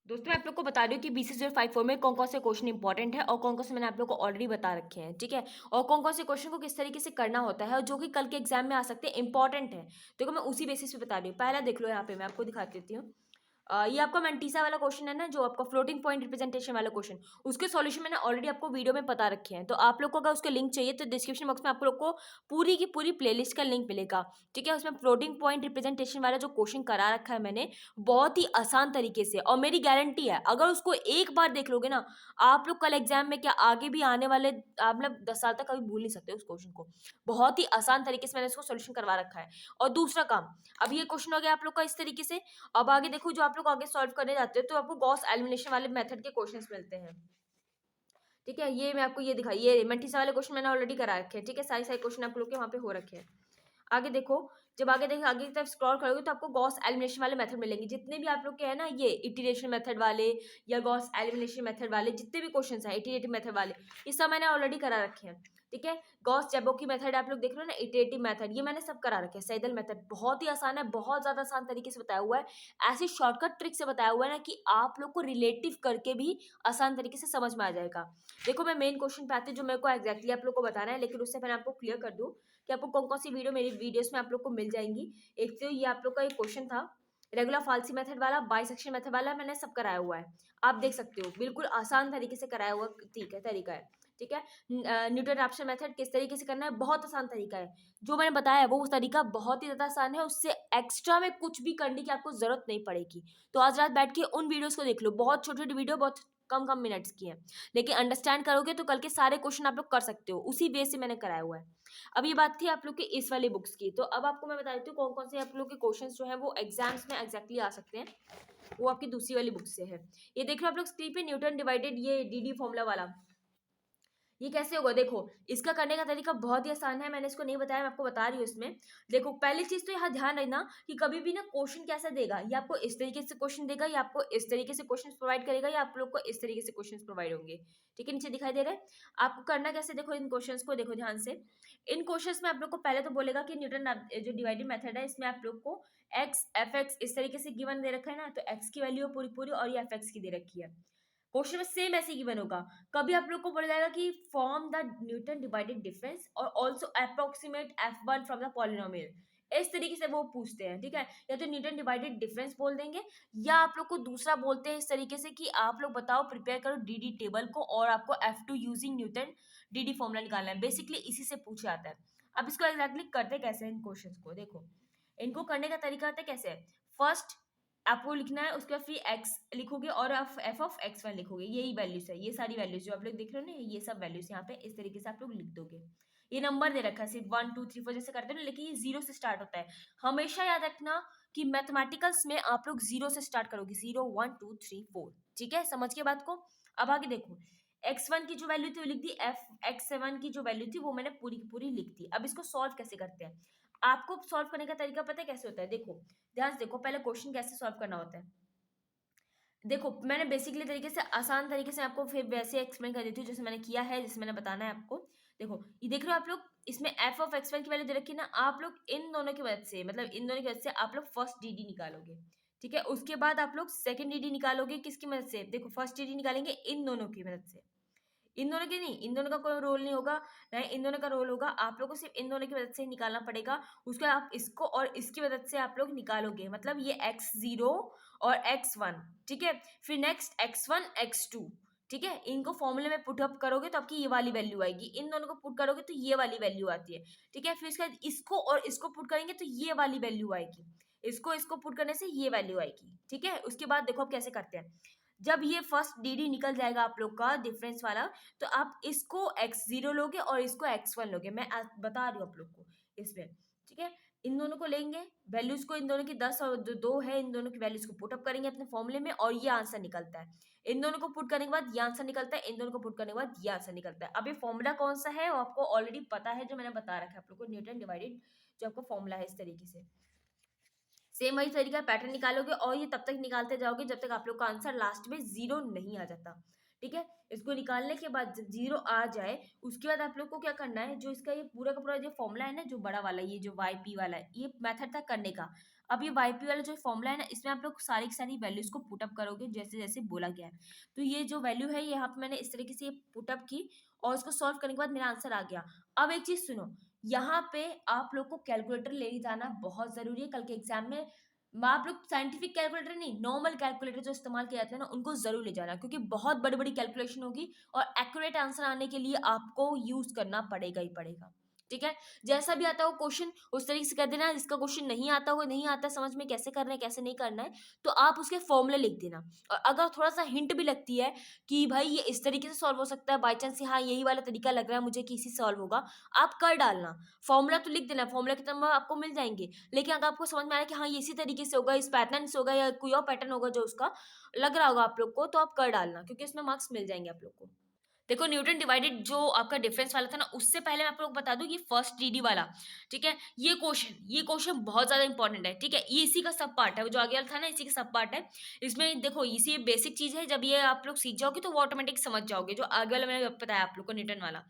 दोस्तों मैं आप लोग को बता रही हूँ कि BC054 में कौन-कौन से क्वेश्चन इंपॉर्टेंट है और कौन-कौन से मैंने आप लोग को ऑलरेडी बता रखे हैं, ठीक है? और कौन-कौन से क्वेश्चन को किस तरीके से करना होता है और जो कि कल के एग्जाम में आ सकते हैं, इंपॉर्टेंट है। देखो मैं उसी बेसिस पे बता रही हूँ। पहला देख लो यहाँ पे मैं आपको दिखा देती हूँ। ये आपका मैंटीसा वाला क्वेश्चन है ना, जो आपका फ्लोटिंग पॉइंट रिप्रेजेंटेशन वाला क्वेश्चन, उसके सॉल्यूशन मैंने ऑलरेडी आपको वीडियो में बता रखे हैं। तो आप लोग को अगर उसके लिंक चाहिए तो डिस्क्रिप्शन बॉक्स में आप लोग को पूरी की पूरी प्लेलिस्ट का लिंक मिलेगा, ठीक है? उसमें फ्लोटिंग पॉइंट रिप्रेजेंटेशन वाला जो क्वेश्चन करा रखा है मैंने, बहुत ही आसान तरीके से, और मेरी गारंटी है अगर उसको एक बार देख लोगे ना, आप लोग कल एग्जाम में क्या आगे भी आने वाले आप मतलब 10 साल तक कभी भूल नहीं सकते उस क्वेश्चन को। बहुत ही आसान तरीके से मैंने उसको सॉल्यूशन करवा रखा है। और दूसरा काम, अब ये क्वेश्चन हो गया आप लोग का इस तरीके से। अब आगे देखो, जो आप लोग आगे सॉल्व करने जाते हो तो आपको गॉस एलिमिनेशन वाले मेथड के क्वेश्चंस मिलते हैं, ठीक है? ये मैं आपको ये दिखाई, ये मैंटीसा वाले क्वेश्चन मैंने ऑलरेडी करा रखे हैं, ठीक है? सारे सारे क्वेश्चन आप लोग के वहाँ पे हो रखे हैं। आगे देखो, जब आगे देखो, आगे की तरफ स्क्रॉल करोगे तो आपको गॉस एलिमिनेशन वाले मेथड मिलेंगे। जितने भी आप लोग के हैं ना, ये इटरेशन मेथड वाले या गॉस एलिमिनेशन मेथड वाले जितने भी क्वेश्चंस हैं, इटरेटिव मेथड वाले, ये सब मैंने ऑलरेडी करा रखे हैं, ठीक है? गॉस जैबोकी मेथड आप लोग देख रहे हो ना, इटरेटिव मेथड, ये मैंने सब करा रखे हैं। सेडल मेथड बहुत ही आसान है, बहुत ज्यादा आसान तरीके से बताया हुआ है। ऐसी शॉर्टकट ट्रिक से बताया हुआ है ना कि आप लोग को रिलेटिव करके भी आसान तरीके से समझ में आ जाएगा। देखो मैं मेन क्वेश्चन पे आती हूँ जो मेरे को एग्जैक्टली आप लोग को बताना है, लेकिन उससे पहले आपको क्लियर कर दूं कि आपको कौन-कौन सी वीडियो मेरी वीडियोस में आप लोग को मिल जाएंगी। एक तो ये आप लोग का एक क्वेश्चन था, रेगुलर फाल्सी मेथड वाला, बाइसेक्शन मेथड वाला, मैंने सब कराया हुआ है। आप देख सकते हो, बिल्कुल आसान तरीके से कराया हुआ ठीक है तरीका है, ठीक है? न्यूटन रैप्सन मेथड किस तरीके से करना है, बहुत आसान तरीका है। जो मैंने बताया है वो तरीका बहुत ही ज़्यादा आसान है, उससे एक्स्ट्रा में कुछ भी करने की आपको ज़रूरत नहीं पड़ेगी। तो आज रात बैठ के उन वीडियोज़ को देख लो, बहुत छोटी-छोटी वीडियो, बहुत कम-कम मिनट्स की है। लेकिन अंडरस्टैंड करोगे तो कल के सारे क्वेश्चन आप लोग कर सकते हो, उसी बेस से मैंने कराया हुआ है। अब ये बात थी आप लोग के इस वाली बुक्स की, तो अब आपको मैं बता देती हूँ कौन-कौन से आप लोग के क्वेश्चंस जो हैं वो एग्जाम्स में एग्जैक्टली आ सकते हैं। वो आपकी दूसरी वाली बुक से है। ये देख रहे हो आप लोग स्क्रीन पे, न्यूटन डिवाइडेड ये डी फॉर्मूला वाला। ये कैसे होगा देखो, इसका करने का तरीका बहुत ही आसान है, मैंने इसको नहीं बताया, मैं आपको बता रही हूँ इसमें। देखो पहली चीज तो यहाँ ध्यान रखना कि कभी भी ना क्वेश्चन कैसा देगा, ये आपको इस तरीके से क्वेश्चन देगा, या आपको इस तरीके से क्वेश्चन प्रोवाइड करेगा, या आप लोग को इस तरीके से क्वेश्चन प्रोवाइड होंगे, ठीक है? नीचे दिखाई दे रहा है। आपको करना कैसे, देखो इन क्वेश्चंस को देखो ध्यान से। इन क्वेश्चंस में आप लोग को पहले तो बोलेगा कि न्यूटन जो डिवाइडेड मेथड है, इसमें आप लोग को एक्स एफ एक्स इस तरीके से गिवन दे रखा है ना, तो एक्स की वैल्यू पूरी पूरी और ये एफ एक्स की दे रखी है। क्वेश्चन में सेम ऐसे गिवन होगा। कभी आप लोग को बोला जाएगा कि form the Newton divided difference और also approximate f1 from the polynomial, इस तरीके से वो पूछते हैं, ठीक है? या तो न्यूटन डिवाइडेड डिफरेंस बोल देंगे, या आप लोग को दूसरा बोलते हैं इस तरीके से कि आप लोग बताओ, प्रिपेयर करो डी टेबल को और आपको F2 using Newton D formula निकालना है। बेसिकली इसी से पूछा जाता है। अब इसको एग्जैक्टली करते कैसे हैं इन क्वेश्चंस को देखो। इनको करने का तरीका आता है कैसे है। फर्स्ट आपको लिखना है, उसके बाद फिर एक्स लिखोगे और आप एफ ऑफ एक्स वन लिखोगे, यही वैल्यूज है, ये सारी वैल्यूज जो आप लोग देख रहे हो ना, ये सब वैल्यूज यहाँ पे इस तरीके से आप लोग लिख दोगे। ये नंबर दे रखा है सिर्फ 1 2 3 4 जैसे करते हैं ना, लेकिन ये जीरो से स्टार्ट होता है। हमेशा याद रखना कि मैथमेटिकल्स में आप लोग जीरो से स्टार्ट करोगे, 0 1 2 3 4, ठीक है? समझ के बात को। अब आगे देखो, x1 की जो वैल्यू थी वो लिख दी, x7 की जो वैल्यू थी वो मैंने पूरी की पूरी लिख दी। अब इसको सॉल्व कैसे करते हैं, आपको सॉल्व करने का तरीका पता है कैसे होता है? देखो ध्यान से देखो, पहले क्वेश्चन कैसे सॉल्व करना होता है। देखो मैंने बेसिकली तरीके से, आसान तरीके से आपको फिर वैसे एक्सप्लेन कर देती हूँ जैसे मैंने किया है, जैसे मैंने बताना है आपको। देखो ये देख रहे हो आप लोग, इसमें एफ ऑफ एक्स वन की वैल्यू दे रखी है ना, आप लोग इन दोनों की मदद से, मतलब इन दोनों की मदद से आप लोग फर्स्ट डी निकालोगे, ठीक है? उसके बाद आप लोग सेकंड डी निकालोगे, किसकी मदद से? देखो फर्स्ट डी निकालेंगे इन दोनों की मदद से, इन दोनों की नहीं, इन दोनों का कोई रोल नहीं होगा, ना इन दोनों का रोल होगा, आप लोगों को सिर्फ इन दोनों की मदद से ही निकालना पड़ेगा। उसके बाद आप इसको और इसकी मदद से आप लोग निकालोगे, मतलब ये x0 और x1, ठीक है? फिर नेक्स्ट x1 x2, ठीक है? इनको फॉर्मूले में पुट अप करोगे तो आपकी ये वाली वैल्यू आएगी, इन दोनों को पुट करोगे तो ये वाली वैल्यू आती है, ठीक है? फिर उसके बाद इसको और इसको पुट करेंगे तो ये वाली वैल्यू आएगी, इसको इसको पुट करने से ये वैल्यू आएगी, ठीक है? उसके बाद देखो आप कैसे करते हैं। जब ये फर्स्ट डी निकल जाएगा आप लोग का डिफरेंस वाला, तो आप इसको x0 लोगे और इसको x1 लोगे, मैं बता रही हूँ आप लोग को इसमें, ठीक है? इन दोनों को लेंगे वैल्यूज को, इन दोनों की 10 और 2 है, इन दोनों की वैल्यूज को पुट अप करेंगे अपने फॉर्मूले में और ये आंसर निकलता है। इन दोनों को पुट करने के बाद ये आंसर निकलता है, इन दोनों को पुट करने के बाद ये आंसर निकलता है। अब ये फॉर्मूला कौन सा है वो आपको ऑलरेडी पता है, जो मैंने बता रखा है आप लोग को, न्यूटन डिवाइडेड जो आपका फॉर्मूला है, इस तरीके से सेम वही तरीका पैटर्न निकालोगे और ये तब तक निकालते जाओगे जब तक आप लोग का आंसर लास्ट में जीरो नहीं आ जाता, ठीक है? इसको निकालने के बाद जब जीरो आ जाए उसके बाद आप लोग को क्या करना है, जो इसका ये पूरा का पूरा जो फॉर्मूला है ना, जो बड़ा वाला, ये जो वाई पी वाला है, ये मेथड था करने का। अब ये वाईपी वाला जो फॉर्मूला है ना, इसमें आप लोग सारी की सारी वैल्यूज को पुटअप करोगे जैसे जैसे बोला गया है। तो ये जो वैल्यू है यहाँ पे मैंने इस तरीके से पुटअप की और इसको सॉल्व करने के बाद मेरा आंसर आ गया। अब एक चीज सुनो, यहाँ पे आप लोग को कैलकुलेटर ले जाना बहुत जरूरी है कल के एग्जाम में। आप लोग साइंटिफिक कैलकुलेटर नहीं, नॉर्मल कैलकुलेटर जो इस्तेमाल किया जाता है ना, उनको जरूर ले जाना, क्योंकि बहुत बड़ी बड़ी कैलकुलेशन होगी और एक्यूरेट आंसर आने के लिए आपको यूज करना पड़ेगा ही पड़ेगा। ठीक है, जैसा भी आता हो क्वेश्चन उस तरीके से कर देना। जिसका क्वेश्चन नहीं आता हो, नहीं आता समझ में कैसे करना है कैसे नहीं करना है, तो आप उसके फॉर्मूले लिख देना। और अगर थोड़ा सा हिंट भी लगती है कि भाई ये इस तरीके से सॉल्व हो सकता है, बाई चांस हाँ यही वाला तरीका लग रहा है मुझे कि इसी सॉल्व होगा, आप कर डालना। फॉर्मूला तो लिख देना, फॉर्मूला के तरह आपको मिल जाएंगे, लेकिन अगर आपको समझ में आ रहा है कि हाँ ये इसी तरीके से होगा, इस पैटर्न से होगा या कोई और पैटर्न होगा जो उसका लग रहा होगा आप लोग को, तो आप कर डालना, क्योंकि इसमें मार्क्स मिल जाएंगे आप लोग को। देखो न्यूटन डिवाइडेड जो आपका डिफरेंस वाला था ना, उससे पहले मैं आप लोग बता दूं ये फर्स्ट डीडी वाला। ठीक है, ये क्वेश्चन बहुत ज्यादा इंपॉर्टेंट है। ठीक है, ये इसी का सब पार्ट है, जो आगे वाला था ना इसी का सब पार्ट है। इसमें देखो इसी बेसिक चीज है, जब ये आप लोग सीख जाओगे तो वो ऑटोमेटिक समझ जाओगे। जो आगे वाला मैंने बताया आप लोग को न्यूटन वाला,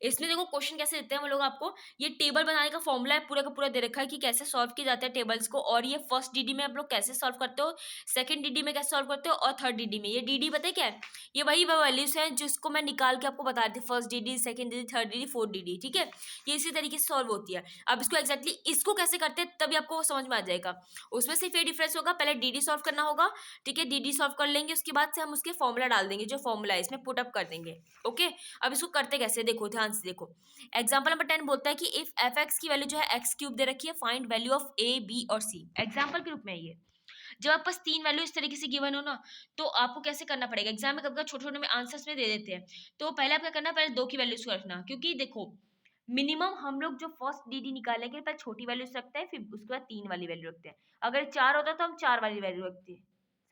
इसमें देखो क्वेश्चन कैसे देते हैं वो लोग आपको, ये टेबल बनाने का फॉर्मूला है पूरा का पूरा दे रखा है कि कैसे सॉल्व किए जाते हैं टेबल्स को। और ये फर्स्ट डीडी में आप लोग कैसे सॉल्व करते हो, सेकंड डीडी में कैसे सॉल्व करते हो, और थर्ड डीडी में। ये डीडी पता है क्या है, ये वही वैल्यूज हैं जिसको मैं निकाल के आपको बता रही थी, first DD, second DD, third DD, fourth DD. ठीक है, ये इसी तरीके से सॉल्व होती है। अब इसको एग्जैक्टली इसको कैसे करते हैं तभी आपको समझ में आ जाएगा। उसमें सिर्फ ये डिफरेंस होगा, पहले डीडी सॉल्व करना होगा। ठीक है, डीडी सॉल्व कर लेंगे, उसके बाद से हम उसके फॉर्मूला डाल देंगे, जो फॉर्मूला है इसमें पुट अप कर देंगे। ओके, अब इसको करते कैसे देखो, ध्यान से देखो। एग्जाम्पल नंबर 10 बोलता है कि इफ एफ एक्स की वैल्यू जो है एक्स क्यूब दे रखी है, find value of a b और सी। एग्जाम्पल के रूप में ये जब आप पास तीन वैल्यू इस तरीके से गिवन हो ना, तो आपको कैसे करना पड़ेगा। एग्जाम में कभी छोटे छोटे में आंसर्स में दे देते हैं, तो पहले आप क्या करना, पहले दो की वैल्यूज को रखना। क्योंकि देखो मिनिमम हम लोग जो फर्स्ट डीडी निकालेंगे पहले छोटी वैल्यू रखते हैं, फिर उसके बाद तीन वाली वैल्यू रखते हैं। अगर चार होता तो हम चार वाली वैल्यू रखते हैं।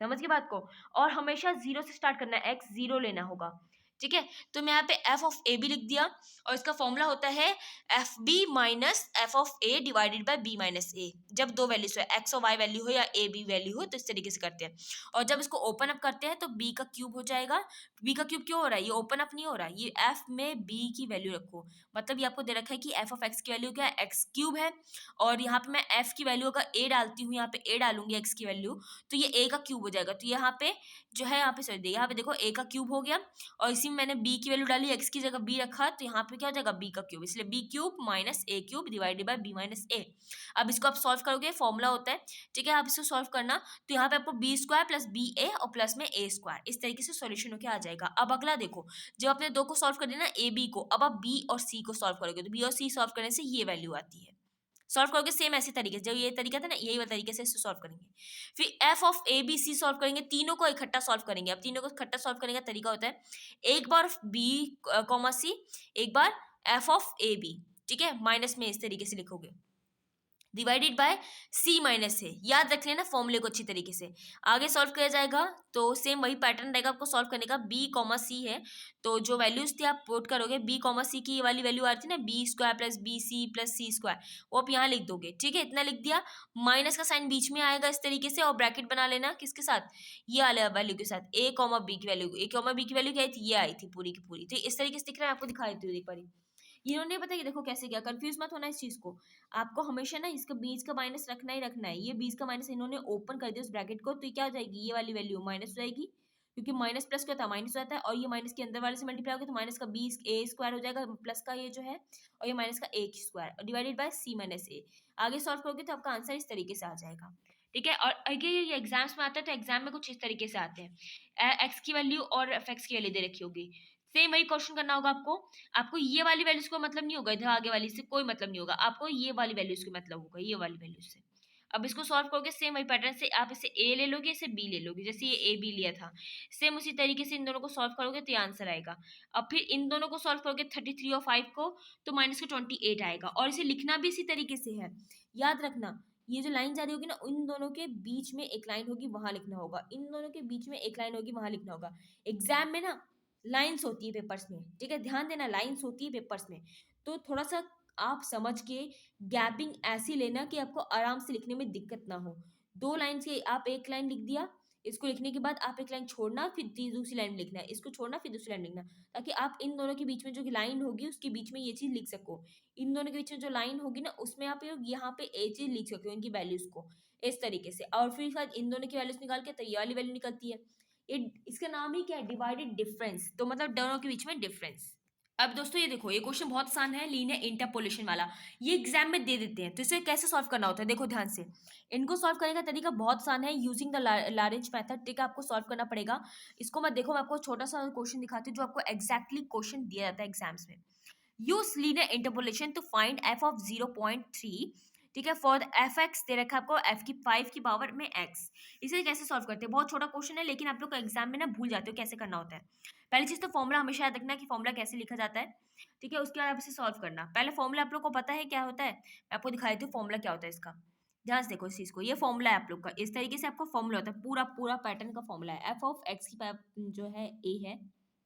समझ के बात को। और हमेशा जीरो से स्टार्ट करना है, एक्स जीरो लेना होगा। ठीक है, तो मैं यहाँ पे एफ ऑफ ए बी लिख दिया, और इसका फॉर्मूला होता है F B minus F of A divided by B minus A. जब दो वैल्यूज हो, एक्स और वाई वैल्यू हो या ए बी वैल्यू हो, तो इस तरीके से करते हैं। और जब इसको ओपन अप करते हैं तो बी का क्यूब हो जाएगा। बी का क्यूब क्यों हो रहा है, ये ओपन अप नहीं हो रहा है, ये एफ में बी की वैल्यू रखो। मतलब ये आपको दे रखा है कि एफ ऑफ एक्स की वैल्यू क्या है, एक्स क्यूब है। और यहाँ पे मैं एफ की वैल्यू अगर ए डालती हूँ, यहाँ पे ए डालूंगी एक्स की वैल्यू, तो ये ए का क्यूब हो जाएगा। तो यहाँ पे जो है, यहाँ पे सॉरी, यहाँ पे देखो ए का क्यूब हो गया, और इसी में मैंने बी की वैल्यू डाली, एक्स की जगह बी रखा, तो यहाँ पे क्या हो जाएगा, बी का क्यूब। इसलिए B cube minus A cube divided by B minus A. अब इसको आप सॉल्व करोगे, फॉर्मूला होता है। ठीक है, आप इसको सॉल्व करना, तो यहाँ पे आपको बी स्क्वायर प्लस बी ए और प्लस में ए स्क्वायर, इस तरीके से सॉल्यूशन होकर आ जाएगा। अब अगला देखो, जब आपने दो को सॉल्व कर दिया ना, ए बी को, अब आप बी और सी को सॉल्व करोगे, तो बी और सी सॉल्व करने से ये वैल्यू आती है। सॉल्व करोगे सेम ऐसे तरीके से, जो ये तरीका था ना, यही वाला तरीके से इसको सॉल्व करेंगे। फिर f of a b c solve करेंगे, तीनों को इकट्ठा सॉल्व करेंगे। अब तीनों को इकट्ठा सॉल्व करने का तरीका होता है, एक बार बी कॉमा सी, एक बार एफ ऑफ ए बी। ठीक है, माइनस में इस तरीके से लिखोगे, डिवाइडेड बाय सी माइनस है। याद रख लेना फॉर्मूले को अच्छी तरीके से। आगे सॉल्व किया जाएगा तो सेम वही पैटर्न रहेगा आपको सॉल्व करने का। बी कॉमा सी है, तो जो वैल्यूज थी आप पुट करोगे, बी कॉमा सी की ये वाली वैल्यू आ रही थी ना, B square plus B C plus C square, वो आप यहाँ लिख दोगे। ठीक है, इतना लिख दिया, माइनस का साइन बीच में आएगा इस तरीके से, और ब्रैकेट बना लेना किसके साथ, ये वाले वैल्यू के साथ, ए कॉमा बी की वैल्यू। ए कॉमा बी की वैल्यू क्या आई थी, ये आई थी पूरी की पूरी। तो इस तरीके से दिख रहा है, आपको दिखा देती हूँ एक बार। इन्होंने पता है देखो कैसे किया, कंफ्यूज मत होना इस चीज को। आपको हमेशा ना इसका बीच का माइनस रखना ही रखना है। ये बीच का माइनस इन्होंने ओपन कर दिया उस ब्रैकेट को, तो ये क्या हो जाएगी, ये वाली वैल्यू माइनस हो जाएगी, क्योंकि माइनस प्लस क्या होता है, माइनस होता है। और ये माइनस के अंदर वाले से मल्टीप्लाई होगा, तो माइनस का बी ए स्क्वायर हो जाएगा, प्लस का ये जो है, और ये माइनस का A square divided by C minus A. आगे सॉल्व करोगे तो आपका आंसर इस तरीके से आ जाएगा। ठीक है, और आगे ये एग्जाम्स में आता है, तो एग्जाम में कुछ इस तरीके से आते हैं, एक्स की वैल्यू और एफ एक्स की वैल्यू दे रखी होगी, सेम वही क्वेश्चन करना होगा आपको। आपको ये वाली वैल्यूज को मतलब नहीं होगा, इधर आगे वाली से कोई मतलब नहीं होगा, आपको ये वाली वैल्यूज को मतलब होगा, ये वाली वैल्यूज से। अब इसको सॉल्व करोगे सेम वही पैटर्न से, आप इसे ए ले लोगे, इसे बी ले लोगे, जैसे ये ए बी लिया था, सेम उसी तरीके से इन दोनों को सॉल्व करोगे तो ये आंसर आएगा। अब फिर इन दोनों को सॉल्व करोगे 33 और 5 को, तो माइनस का 28 आएगा। और इसे लिखना भी इसी तरीके से है, याद रखना। ये जो लाइन जा रही होगी ना, इन दोनों के बीच में एक लाइन होगी, वहां लिखना होगा, इन दोनों के बीच में एक लाइन होगी, वहां लिखना होगा। एग्जाम में ना लाइन्स होती है पेपर्स में, ठीक है, ध्यान देना, लाइन्स होती है पेपर्स में, तो थोड़ा सा आप समझ के गैपिंग ऐसी लेना कि आपको आराम से लिखने में दिक्कत ना हो। दो लाइन से आप एक लाइन लिख दिया, इसको लिखने के बाद आप एक लाइन छोड़ना, फिर दूसरी लाइन लिखना है, इसको छोड़ना फिर दूसरी लाइन लिखना, ताकि आप इन दोनों के बीच में जो लाइन होगी उसके बीच में ये चीज़ लिख सको। इन दोनों के बीच में जो लाइन होगी ना उसमें आप यहाँ पे ये चीज़ लिख सको, इनकी वैल्यूज़ को इस तरीके से। और फिर शायद इन दोनों की वैल्यूज़ निकाल के तो ये वाली वैल्यू निकलती है। ये इसका नाम ही क्या है, डिवाइडेड डिफरेंस। तो मतलब दोनों के बीच में डिफरेंस। अब दोस्तों ये देखो, ये क्वेश्चन बहुत आसान है, लीनियर इंटरपोलेशन वाला। ये एग्जाम में दे देते हैं, तो इसे कैसे सॉल्व करना होता है देखो ध्यान से। इनको सॉल्व करने का तरीका बहुत आसान है, यूजिंग द लैरेंज मेथड। ठीक है, आपको सॉल्व करना पड़ेगा इसको। मैं देखो, मैं आपको छोटा सा क्वेश्चन दिखाती हूँ जो आपको एग्जैक्टली क्वेश्चन दिया जाता है एग्जाम्स में। Use linear interpolation to find f of 0.3। ठीक है, फॉर एफ एक्स दे रखा है आपको एफ की 5 की पावर में एक्स। इसे कैसे सॉल्व करते हैं, बहुत छोटा क्वेश्चन है, लेकिन आप लोग एग्जाम में ना भूल जाते हो कैसे करना होता है। पहली चीज तो फॉर्मूला हमेशा याद रखना कि फॉर्मूला कैसे लिखा जाता है। ठीक है, उसके बाद आप इसे सॉल्व करना। पहले फॉर्मूला आप लोग को पता है क्या होता है, मैं आपको दिखा देती हूँ फॉर्मूला क्या होता है इसका। ध्यान से देखो इस चीज को, ये फॉर्मूला है आप लोग का, इस तरीके से आपका फॉर्मूला होता है, पूरा पूरा पैटर्न का फॉर्मूला है। एफ ऑफ एक्स की पावर जो है ए है,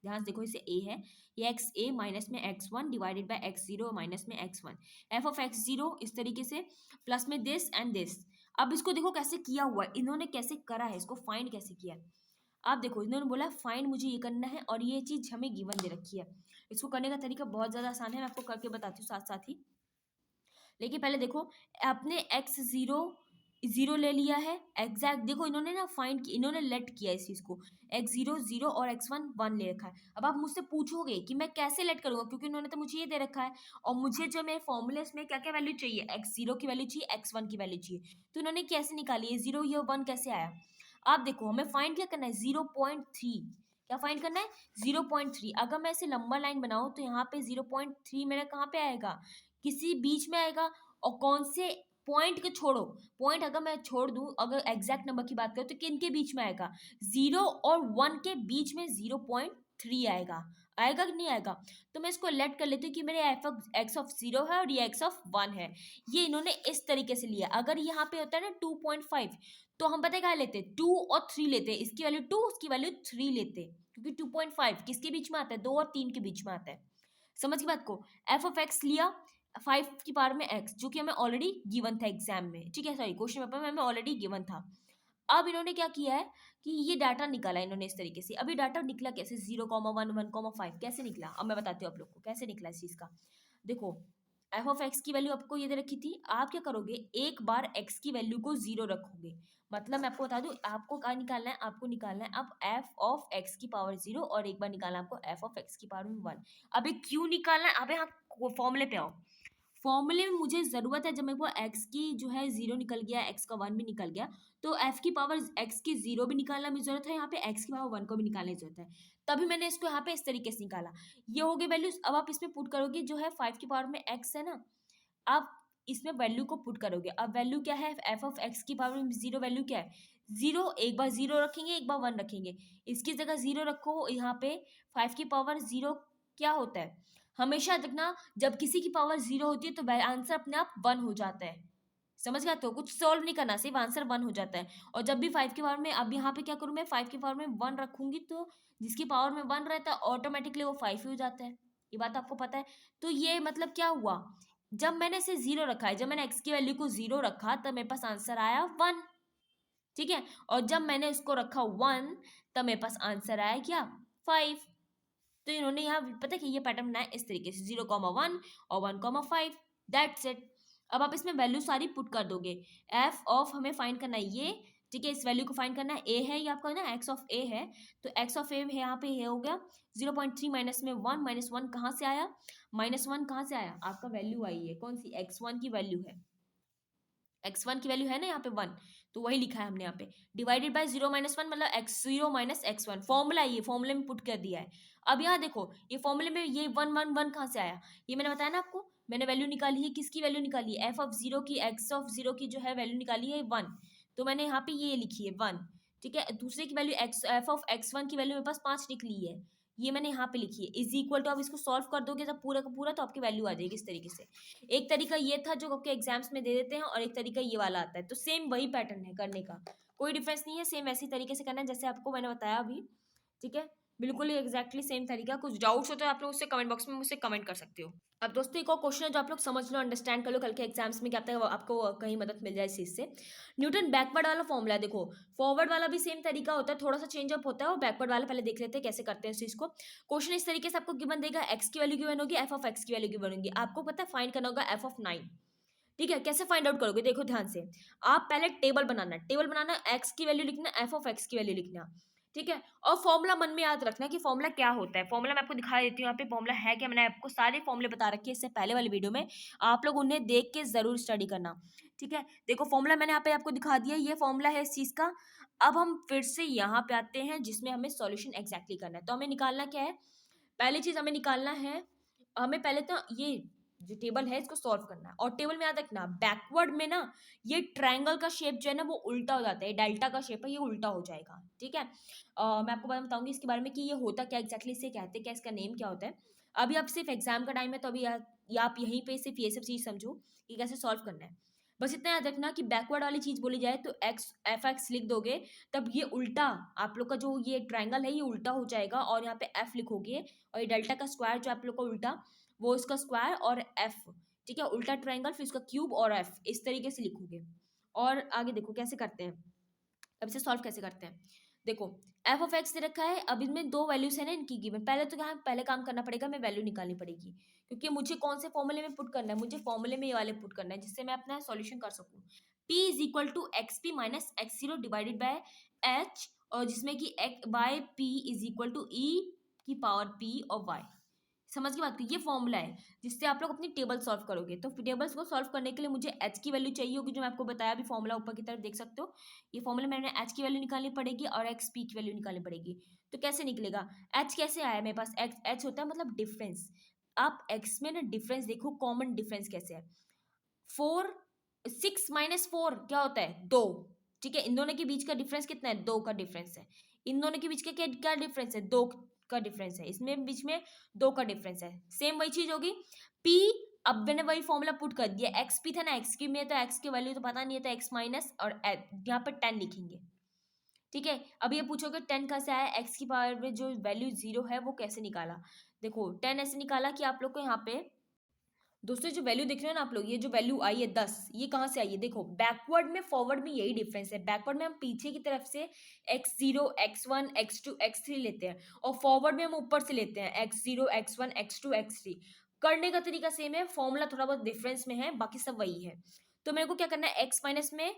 ध्यान से देखो इसे ए है, ये एक्स ए माइनस में X one divided by X zero minus में X one. F of X zero इस तरीके से, प्लस में दिस एंड दिस। अब इसको देखो कैसे किया हुआ है, इन्होंने कैसे करा है, इसको फाइंड कैसे किया है। आप देखो, इन्होंने बोला फाइंड मुझे ये करना है और ये चीज हमें गिवन दे रखी है। इसको करने का तरीका बहुत ज्यादा आसान है, मैं आपको करके बताती हूँ साथ साथ ही। लेकिन पहले देखो, आपने एक्स जीरो जीरो ले लिया है एग्जैक्ट। देखो इन्होंने ना फाइंड, इन्होंने लेट किया इस चीज को, एक्स जीरो जीरो और एक्स वन वन ले रखा है। अब आप मुझसे पूछोगे कि मैं कैसे लेट करूंगा, क्योंकि इन्होंने तो मुझे ये दे रखा है और मुझे जो मेरे फॉर्मूले में क्या क्या वैल्यू चाहिए, एक्स जीरो की वैल्यू चाहिए, एक्स वन की वैल्यू चाहिए। तो इन्होंने कैसे निकाली, ये जीरो ये वन कैसे आया। आप देखो, हमें फाइंड क्या करना है, 0.3। क्या फाइंड करना है, 0.3। अगर मैं इसे लंबा लाइन बनाऊं तो यहाँ पे 0.3 मेरा कहाँ पे आएगा, किसी बीच में आएगा। और कौन से पॉइंट को छोड़ो, पॉइंट अगर मैं छोड़ दूं, अगर एग्जैक्ट नंबर की बात करें तो किन के बीच में आएगा, 0 और 1 के बीच में 0.3 आएगा। आएगा कि नहीं आएगा। तो मैं इसको लेट कर लेती हूँ कि मेरे एफ ऑफ एक्स ऑफ 0 है और ये एक्स ऑफ 1 है। ये इन्होंने इस तरीके से लिया। अगर यहाँ पे होता है ना 2.5, तो हम पता है क्या लेते, 2 और 3 लेते, इसकी वैल्यू 2 उसकी वैल्यू 3 लेते, क्योंकि 2.5 किसके बीच में आता है, 2 और 3 के बीच में आता है। समझ की बात को। एफ ऑफ एक्स लिया 5 की पावर में एक्स, जो कि हमें ऑलरेडी गिवन था एग्जाम में। ठीक है, सॉरी क्वेश्चन पेपर में हमें ऑलरेडी गिवन था। अब इन्होंने क्या किया है कि ये डाटा निकाला इन्होंने इस तरीके से। अभी डाटा निकला कैसे, 0,1 1,5 कैसे निकला, अब मैं बताती हूँ आप लोग को कैसे निकला इस चीज का। देखो, एफ ऑफ एक्स की वैल्यू आपको ये दे रखी थी, आप क्या करोगे, एक बार एक्स की वैल्यू को 0 रखोगे। मतलब मैं आपको बता दूं, आपको क्या निकालना है, आपको निकालना है अब एफ ऑफ एक्स की पावर 0, और एक बार निकालना है आपको एफ ऑफ एक्स की पावर 1। अभी क्यों निकालना है, अब यहाँ फॉर्मूले पे आओ। फॉर्मूले में मुझे ज़रूरत है, जब मेरे को एक्स की जो है 0 निकल गया, एक्स का 1 भी निकल गया, तो एफ की पावर एक्स की 0 भी निकालना भी जरूरत है, यहाँ पे एक्स की पावर 1 को भी निकालने की जरूरत है। तभी मैंने इसको यहाँ पे इस तरीके से निकाला। ये हो गई वैल्यूज। अब आप इसमें पुट करोगे, जो है 5 की पावर में एक्स है ना, आप इसमें वैल्यू को पुट करोगे। अब वैल्यू क्या है, एफ ऑफ एक्स की पावर में 0 वैल्यू क्या है, 0। एक बार 0 रखेंगे, एक बार 1 रखेंगे, इसकी जगह 0 रखो। यहाँ पे 5 की पावर 0 क्या होता है, हमेशा देखना जब किसी की पावर 0 होती है तो आंसर अपने आप 1 हो जाता है। समझ गया, तो कुछ सॉल्व नहीं करना, सिर्फ आंसर 1 हो जाता है। और जब भी 5 की पावर में, अब यहाँ पे क्या करूँ मैं, 5 की पावर में 1 रखूंगी, तो जिसकी पावर में 1 रहता है ऑटोमेटिकली वो 5 ही हो जाता है। ये बात आपको पता है। तो ये मतलब क्या हुआ, जब मैंने इसे 0 रखा है, जब मैंने एक्स की वैल्यू को 0 रखा, तब मेरे पास आंसर आया 1। ठीक है, और जब मैंने इसको रखा 1, तब मेरे पास आंसर आया क्या, 5। तो इन्होंने यहाँ पता है कि ये पैटर्न बनाया इस तरीके से, 0,1 और 1,5, दैट्स इट। अब आप इसमें वैल्यू सारी पुट कर दोगे। एफ ऑफ हमें फाइंड करना है ये, ठीक है, इस वैल्यू को फाइंड करना है, ए है ये आपका ना, एक्स ऑफ ए है, तो एक्स ऑफ ए यहाँ पे ये हो गया 0.3 माइनस में 1, माइनस 1 कहाँ से आया, माइनस 1 कहाँ से आया, आपका वैल्यू आई है कौन सी, x1 की वैल्यू है, x1 की वैल्यू है ना यहाँ पे 1, तो वही लिखा है हमने यहाँ पे, डिवाइडेड बाय 0 माइनस 1, मतलब x0 माइनस x1। फॉर्मूला ये फॉर्मूले में पुट कर दिया है। अब यहाँ देखो, ये फॉर्मूले में ये 1 1 1 कहाँ से आया, ये मैंने बताया ना आपको, मैंने वैल्यू निकाली है, किसकी वैल्यू निकाली है, एफ ऑफ 0 की, एक्स ऑफ 0 की जो है वैल्यू निकाली है 1, तो मैंने यहाँ पे ये लिखी है 1। ठीक है, दूसरे की value x, F of x1 की वैल्यू मेरे पास 5 निकली है, ये मैंने यहाँ पे लिखी है, इज इक्वल टू, आप इसको सॉल्व कर दोगे जब पूरा का पूरा, तो आपकी वैल्यू आ जाएगी इस तरीके से। एक तरीका ये था जो आपके एग्जाम्स में दे देते हैं, और एक तरीका ये वाला आता है, तो सेम वही पैटर्न है करने का, कोई डिफरेंस नहीं है, सेम ऐसी तरीके से करना है जैसे आपको मैंने बताया अभी। ठीक है, बिल्कुल एग्जैक्टली सेम तरीका। कुछ डाउट्स हो तो आप लोग उससे कमेंट बॉक्स में मुझसे कमेंट कर सकते हो। अब दोस्तों एक और क्वेश्चन है जो आप लोग समझ लो, अंडरस्टैंड कर लो, कल के एग्जाम्स में क्या पता है आपको कहीं मदद मिल जाए इस चीज से। न्यूटन बैकवर्ड वाला फॉर्मूला देखो, फॉरवर्ड वाला भी सेम तरीका होता है, थोड़ा सा चेंज अप होता है, और बैकवर्ड वाला पहले देख लेते हैं कैसे करते हैं इस चीज को। क्वेश्चन इस तरीके से आपको गिवन देगा, एक्स की वैल्यू गिवन होगी, एफ ऑफ एक्स की वैल्यू गिवन होगी, आपको पता है फाइंड करना होगा एफ ऑफ 9। ठीक है, कैसे फाइंड आउट करोगे देखो ध्यान से। आप पहले टेबल बनाना, एक्स की वैल्यू लिखना, एफ ऑफ एक्स की वैल्यू लिखना। ठीक है, और फॉर्मूला मन में याद रखना कि फॉर्मूला क्या होता है। फॉर्मूला मैं आपको दिखा देती हूँ यहाँ पे, फॉर्मूला है क्या, मैंने आपको सारे फॉर्मूले बता रखे हैं इससे पहले वाली वीडियो में, आप लोग उन्हें देख के जरूर स्टडी करना। ठीक है, देखो फॉर्मूला मैंने यहाँ पे आपको दिखा दिया, ये फॉर्मूला है इस चीज का। अब हम फिर से यहाँ पे आते हैं जिसमें हमें सॉल्यूशन एग्जैक्टली करना है। तो हमें निकालना क्या है, पहली चीज हमें निकालना है, हमें पहले तो ये जो टेबल है इसको सॉल्व करना है। और टेबल में याद रखना, बैकवर्ड में ना ये ट्रायंगल का शेप जो है ना वो उल्टा हो जाता है, डेल्टा का शेप है ये उल्टा हो जाएगा। ठीक है, मैं आपको बताऊंगी इसके बारे में कि ये होता क्या एग्जैक्टली, इसे कहते हैं क्या, इसका नेम क्या होता है। अभी आप सिर्फ एग्जाम का टाइम है तो अभी आप यहीं पे सिर्फ ये सब चीज समझो कि कैसे सॉल्व करना है। बस इतना याद रखना कि बैकवर्ड वाली चीज बोली जाए तो एक्स एफ एक्स लिख दोगे, तब ये उल्टा आप लोग का जो ये ट्रायंगल है ये उल्टा हो जाएगा, और यहाँ पे एफ लिखोगे, और ये डेल्टा का स्क्वायर जो आप लोग का उल्टा, वो इसका स्क्वायर और एफ। ठीक है, उल्टा ट्रायंगल फिर इसका क्यूब और एफ, इस तरीके से लिखोगे। और आगे देखो कैसे करते हैं, अब इसे सॉल्व कैसे करते हैं। देखो एफ ऑफ एक्स दे रखा है, अब इनमें दो वैल्यूज है ना इनकी गिवन, पहले तो क्या पहले काम करना पड़ेगा, हमें वैल्यू निकालनी पड़ेगी, क्योंकि मुझे कौन से फॉर्मूले में पुट करना है, मुझे फॉर्मूले में ये वाले पुट करना है जिससे मैं अपना सॉल्यूशन कर सकूं। P is equal to X P minus X zero divided by H, और जिसमें कि by P is equal to E की पावर पी और वाई। समझ की बात की, ये फॉर्मूला है जिससे आप लोग अपनी टेबल सॉल्व करोगे। तो टेबल्स को सॉल्व करने के लिए मुझे एच की वैल्यू चाहिए होगी, जो मैं आपको बताया अभी, फॉर्मूला ऊपर की तरफ देख सकते हो। ये फॉर्मूला मैंने एच की वैल्यू निकालनी पड़ेगी और एक्स पी की वैल्यू निकालनी पड़ेगी। तो कैसे निकलेगा, एच कैसे आया मेरे पास, एक्स एच होता है मतलब डिफरेंस। आप एक्स में ना डिफरेंस देखो, कॉमन डिफरेंस कैसे है, 4, 6 माइनस 4 क्या होता है, 2। ठीक है, इन दोनों के बीच का डिफरेंस कितना है, 2 का डिफरेंस है। इन दोनों के बीच का क्या डिफरेंस है, 2 का डिफरेंस है। इसमें बीच में 2 का डिफरेंस है। सेम वही चीज होगी पी। अब मैंने वही फॉर्मूला पुट कर दिया, एक्स पी था ना, एक्स की में तो एक्स की वैल्यू तो पता नहीं है, तो एक्स माइनस और यहाँ पर 10 लिखेंगे। ठीक है, अब ये पूछोगे 10 कैसे आया, एक्स की पावर में जो वैल्यू 0 है वो कैसे निकाला। देखो 10 ऐसे निकाला कि आप लोग को यहाँ पे दोस्तों जो वैल्यू देख रहे हैं ना आप लोग, ये जो वैल्यू आई है 10, ये कहाँ से आई है, देखो बैकवर्ड में फॉरवर्ड में यही डिफरेंस है। बैकवर्ड में हम पीछे की तरफ से x0 x1 x2 x3 लेते हैं, और फॉरवर्ड में हम ऊपर से लेते हैं x0 x1 x2 x3। करने का तरीका सेम है, फॉर्मूला थोड़ा बहुत डिफरेंस में है, बाकी सब वही है। तो मेरे को क्या करना है, x माइनस में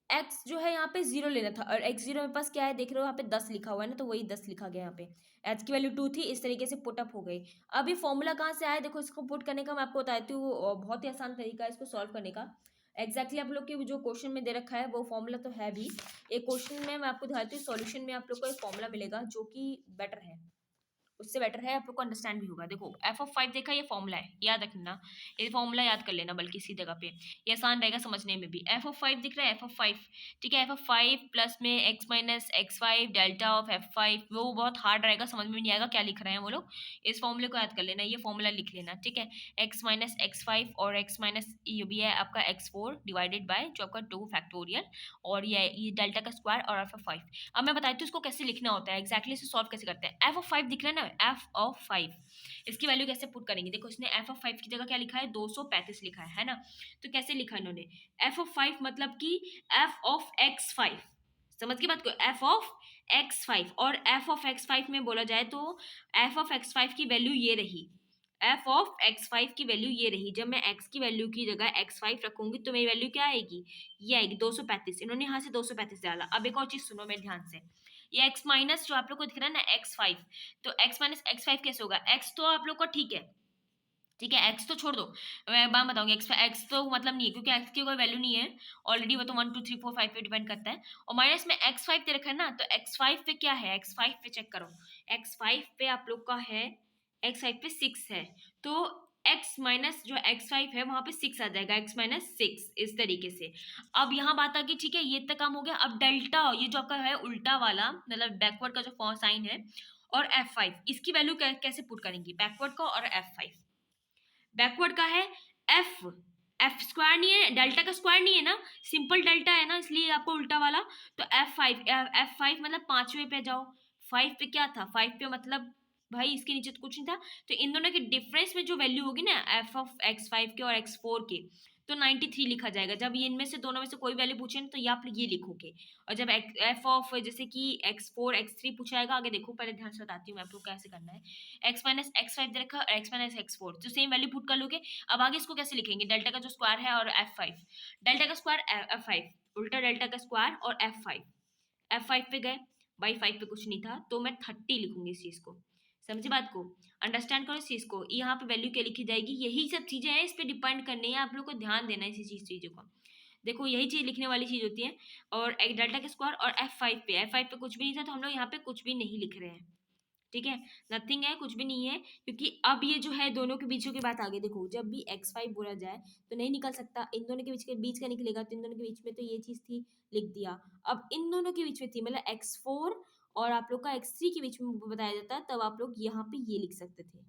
एक्स जो है यहाँ पे 0 लेना था, और x0 मेरे पास क्या है देख रहे हो, यहाँ पे 10 लिखा हुआ है ना, तो वही 10 लिखा गया यहाँ पे। एच की वैल्यू 2 थी, इस तरीके से पुट अप हो गई। अब ये फॉर्मूला कहाँ से आया, देखो इसको पुट करने का मैं आपको बताती हूँ, बहुत ही आसान तरीका है इसको सॉल्व करने का। एग्जैक्टली आप लोग के जो क्वेश्चन में दे रखा है वो फॉर्मूला तो है भी, एक क्वेश्चन में मैं आपको दिखाती हूँ, सॉल्यूशन में आप लोग को एक फॉर्मूला मिलेगा जो कि बेटर है, उससे बेटर है, आप लोग को अंडरस्टैंड भी होगा। देखो एफ ऑफ 5 देखा, ये फॉर्मूला है, याद रखना, ये फॉर्मूला याद कर लेना, बल्कि इसी जगह पे ये आसान रहेगा समझने में भी। एफ ऑफ 5 दिख रहा है, एफ ऑफ 5। ठीक है, एफ ऑफ 5 प्लस में x minus x 5 delta of F 5, वो बहुत हार्ड रहेगा, समझ में नहीं आएगा क्या लिख रहे हैं वो लोग। इस फॉर्मूले को याद कर लेना, ये फॉर्मूला लिख लेना। ठीक है, एक्स माइनस एक्स 5 और एक्स माइनस ये भी है आपका एक्स 4 डिवाइडेड बाय जो आपका 2 फैक्टोरियल, और ये डेल्टा का स्क्वायर और एफ ऑफ 5। अब मैं बताती हूँ इसको कैसे लिखना होता है, एग्जैक्टली इसे सॉल्व कैसे करते हैं। एफ ऑफ 5 दिख रहा है ना, एफ ऑफ 5, इसकी वैल्यू कैसे पुट करेंगे, देखो इसने एफ ऑफ 5 की जगह क्या लिखा है, 235 लिखा है ना। तो कैसे लिखा इन्होंने, एफ ऑफ 5 मतलब कि एफ ऑफ एक्स 5, समझ की बात को, एफ ऑफ एक्स 5, और एफ ऑफ एक्स 5 में बोला जाए तो एफ ऑफ एक्स 5 की वैल्यू ये रही, एफ ऑफ एक्स 5 की वैल्यू ये रही। जब मैं एक्स की वैल्यू की जगह एक्स 5 रखूंगी तो मेरी वैल्यू क्या आएगी, ये आएगी 235। इन्होंने यहाँ से 235 डाला। अब एक और चीज सुनो मेरे ध्यान से, ये एक्स माइनस जो आप लोग को दिख रहा है ना एक्स 5, तो एक्स माइनस एक्स 5 कैसे होगा, एक्स तो आप लोग को ठीक है, ठीक है एक्स तो छोड़ दो, मैं बात बताऊंगी, एक्स तो मतलब नहीं है, क्योंकि एक्स की कोई वैल्यू नहीं है ऑलरेडी, वो तो 1 2 3 4 5 पे डिपेंड करता है। और माइनस में एक्स 5 दे रखा है ना, तो एक्स 5 पे क्या है, एक्स 5 पे चेक करो, एक्स 5 पे आप लोग का है, एक्स 5 पे 6 है, तो x माइनस जो x 5 है वहां पे 6 आ जाएगा, x माइनस 6 इस तरीके से। अब यहाँ बात आ गई, ठीक है ये तक काम हो गया। अब डेल्टा, ये जो आपका है उल्टा वाला, मतलब बैकवर्ड का जो साइन है, और f5 इसकी वैल्यू कैसे पुट करेंगे, बैकवर्ड का और f5। बैकवर्ड का है एफ, एफ स्क्वायर नहीं है, डेल्टा का स्क्वायर नहीं है ना, सिंपल डेल्टा है ना, इसलिए आपको उल्टा वाला। तो एफ 5 मतलब 5वें पे जाओ, 5 पे क्या था, 5 पे मतलब भाई इसके नीचे तो कुछ नहीं था, तो इन दोनों के डिफरेंस में जो वैल्यू होगी ना एफ ऑफ एक्स फाइव के और एक्स फोर के, तो 93 लिखा जाएगा। जब ये इनमें से दोनों में से कोई वैल्यू पूछे ना तो ये आप ये लिखोगे। और जब एफ ऑफ जैसे कि एक्स फोर एक्स थ्री पूछाएगा, आगे देखो पहले ध्यान से बताती हूँ मैं आपको कैसे करना है। एक्स माइनस एक्स फाइव दे रखा है, एक्स माइनस एक्स फोर, तो सेम वैल्यू पुट कर लोगे। अब आगे इसको कैसे लिखेंगे, डेल्टा का जो स्क्वायर है और एफ फाइव, डेल्टा का स्क्वायर एफ फाइव, उल्टा डेल्टा का स्क्वायर और एफ फाइव, एफ फाइव पे गए, बाई फाइव पे कुछ नहीं था तो मैं 30 लिखूंगी इस चीज को। समझी बात को, अंडरस्टैंड करो इस चीज को। यहाँ पे वैल्यू क्या लिखी जाएगी, यही सब चीजें हैं, इस पे डिपेंड करनी है, आप लोग को ध्यान देना है इसी चीजों को। देखो यही चीज लिखने वाली चीज होती है। और एक डेल्टा के स्क्वायर और एफ फाइव पे कुछ भी नहीं था तो हम लोग यहाँ पे कुछ भी नहीं लिख रहे हैं। ठीक है, नथिंग है, कुछ भी नहीं है, क्योंकि अब ये जो है दोनों के बीचों की बात आगे देखो, जब भी एक्स फाइव बोला जाए तो नहीं निकल सकता, इन दोनों के बीच का निकलेगा, तो इन दोनों के बीच में तो ये चीज थी, लिख दिया। अब इन दोनों के बीच में थी, मतलब एक्स फोर और आप लोग का एक्स थ्री के बीच में बताया जाता, तब आप लोग यहाँ पे ये लिख सकते थे।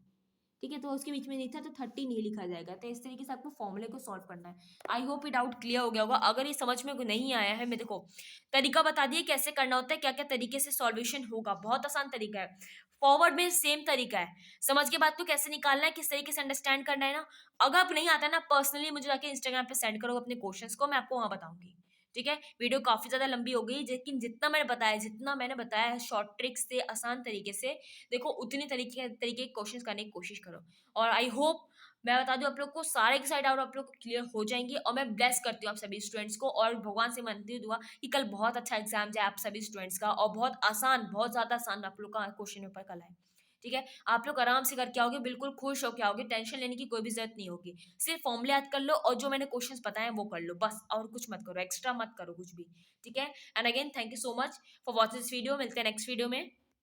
ठीक है, तो उसके बीच में नहीं था तो 30 नहीं लिखा जाएगा। तो इस तरीके से आपको फॉर्मूले को सॉल्व करना है। आई होप ये डाउट क्लियर हो गया होगा। अगर ये समझ में नहीं आया है, मैं देखो तरीका बता दिए कैसे करना होता है, क्या क्या तरीके से सॉल्वेशन होगा, बहुत आसान तरीका है। फॉरवर्ड में सेम तरीका है, समझ के बाद को कैसे निकालना है, किस तरीके से अंडरस्टैंड करना है ना। अगर आप नहीं आता ना, पर्सनली मुझे जाके इंस्टाग्राम पे सेंड करो अपने क्वेश्चंस को, मैं आपको वहां बताऊंगी। ठीक है, वीडियो काफी ज्यादा लंबी हो गई, लेकिन जितना मैंने बताया है शॉर्ट ट्रिक्स से, आसान तरीके से, देखो उतनी तरीके के क्वेश्चंस करने की कोशिश करो। और आई होप, मैं बता दूं आप लोग को, सारे के सारे डाउट आप लोग को क्लियर हो जाएंगे। और मैं ब्लेस करती हूँ आप सभी स्टूडेंट्स को, और भगवान से मानती हूँ दुआ कि कल बहुत अच्छा एग्जाम जाए आप सभी स्टूडेंट्स का, और बहुत आसान, बहुत ज्यादा आसान आप लोग का क्वेश्चन पेपर कल है। ठीक है, आप लोग आराम से करके आओगे, बिल्कुल खुश होके आओगे, टेंशन लेने की कोई भी जरूरत नहीं होगी। सिर्फ फॉर्मूले याद कर लो और जो मैंने क्वेश्चंस बताए वो कर लो बस, और कुछ मत करो, एक्स्ट्रा मत करो कुछ भी। ठीक है, and again thank you so much for watching this video. मिलते हैं नेक्स्ट वीडियो में।